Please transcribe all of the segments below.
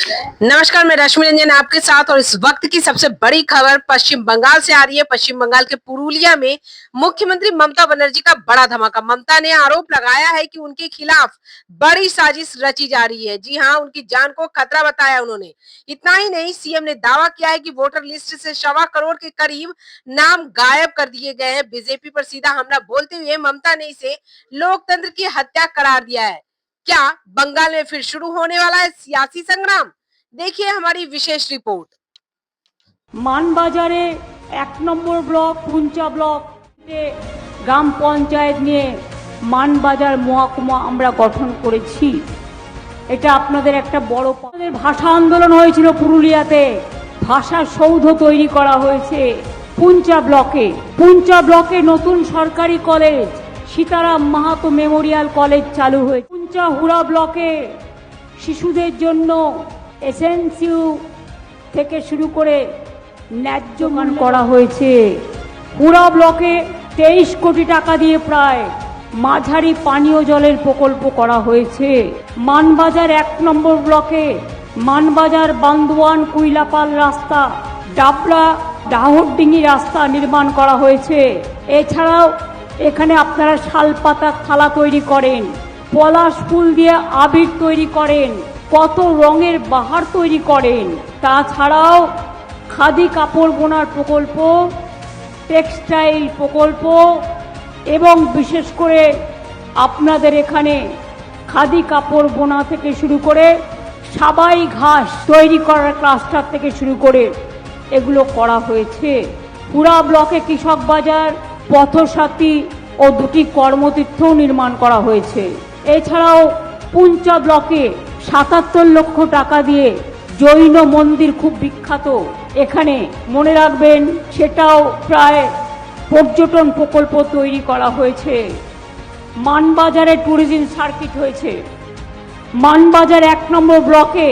नमस्कार, मैं रश्मि रंजन आपके साथ। और इस वक्त की सबसे बड़ी खबर पश्चिम बंगाल से आ रही है। पश्चिम बंगाल के पुरुलिया में मुख्यमंत्री ममता बनर्जी का बड़ा धमाका। ममता ने आरोप लगाया है कि उनके खिलाफ बड़ी साजिश रची जा रही है। जी हां, उनकी जान को खतरा बताया उन्होंने। इतना ही नहीं, सीएम ने दावा किया है कि वोटर लिस्ट से 1.25 करोड़ के करीब नाम गायब कर दिए गए हैं। बीजेपी पर सीधा हमला बोलते हुए ममता ने इसे लोकतंत्र की हत्या करार दिया है। क्या बंगाल में फिर शुरू होने वाला है सियासी संग्राम? देखिए हमारी विशेष रिपोर्ट। मानबाजारे 1 নম্বর ব্লক পুঞ্চা ব্লক গ্রাম পঞ্চায়েত নিয়ে মানবাজার মহকুমা আমরা গঠন করেছি। এটা আপনাদের একটা বড় ভাষা আন্দোলন হয়েছিল পুরুলিয়াতে। ভাষা সৌধ তৈরি করা হয়েছে পুঞ্চা ব্লকে নতুন সরকারি college Sitaram Mahato Memorial college চালু হয়েছে। পুঞ্চা হুড়া ব্লকে শিশুদের জন্য এসএনসিউ থেকে শুরু করে ন্যায্য মান করা হয়েছে। হুড়া ব্লকে 23 কোটি টাকা দিয়ে প্রায় মাঝারি পানীয় জলের প্রকল্প করা হয়েছে। মানবাজার 1 নম্বর ব্লকে মানবাজার বান্দোয়ান কুইলাপাল রাস্তা, ডাবলা ডাহরডিঙ্গি রাস্তা নির্মাণ করা হয়েছে। এছাড়াও এখানে আপনারা শালপাতা থালা তৈরি করেন, পলাশ ফুল দিয়ে আবির তৈরি করেন, কত রঙের বাহার তৈরি করেন। তাছাড়াও খাদি কাপড় বোনার প্রকল্প, টেক্সটাইল প্রকল্প এবং বিশেষ করে আপনাদের এখানে খাদি কাপড় বোনা থেকে শুরু করে সাবাই ঘাস তৈরি করার ক্লাস্টার থেকে শুরু করে এগুলো করা হয়েছে। পুরা ব্লকে কৃষক বাজার, পথসাথী ও 2টি কর্মতীর্থ নির্মাণ করা হয়েছে। এছাড়াও পুঞ্চা ব্লকে 77 লক্ষ টাকা দিয়ে জৈন মন্দির খুব বিখ্যাত, এখানে মনে রাখবেন সেটাও প্রায় পর্যটন প্রকল্প তৈরি করা হয়েছে। মানবাজারে ট্যুরিজম সার্কিট হয়েছে। মানবাজার 1 নম্বর ব্লকে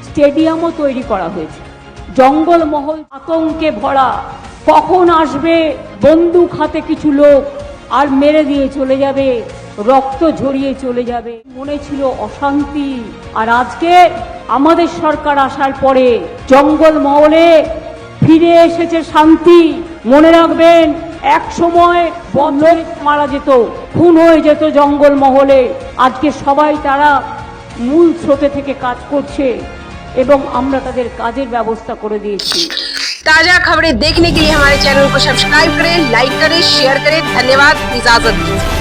স্টেডিয়ামও তৈরি করা হয়েছে। জঙ্গলমহল আতঙ্কে ভরা, কখন আসবে বন্দুক হাতে কিছু লোক আর মেরে দিয়ে চলে যাবে, রক্ত ঝরিয়ে চলে যাবে, মনে ছিল অশান্তি। আর আজকে আমাদের সরকার আসার পরে জঙ্গলমহলে ফিরে এসেছে শান্তি। মনে রাখবেন এক সময় বদলে মারা যেত, খুন হয়ে যেত জঙ্গলমহলে। আজকে সবাই তারা মূল স্রোতে থেকে কাজ করছে এবং আমরা তাদের কাজের ব্যবস্থা করে দিয়েছি। ताजा खबरें देखने के लिए हमारे चैनल को सब्सक्राइब करें, लाइक करें, शेयर करें। धन्यवाद, इजाजत दीजिए।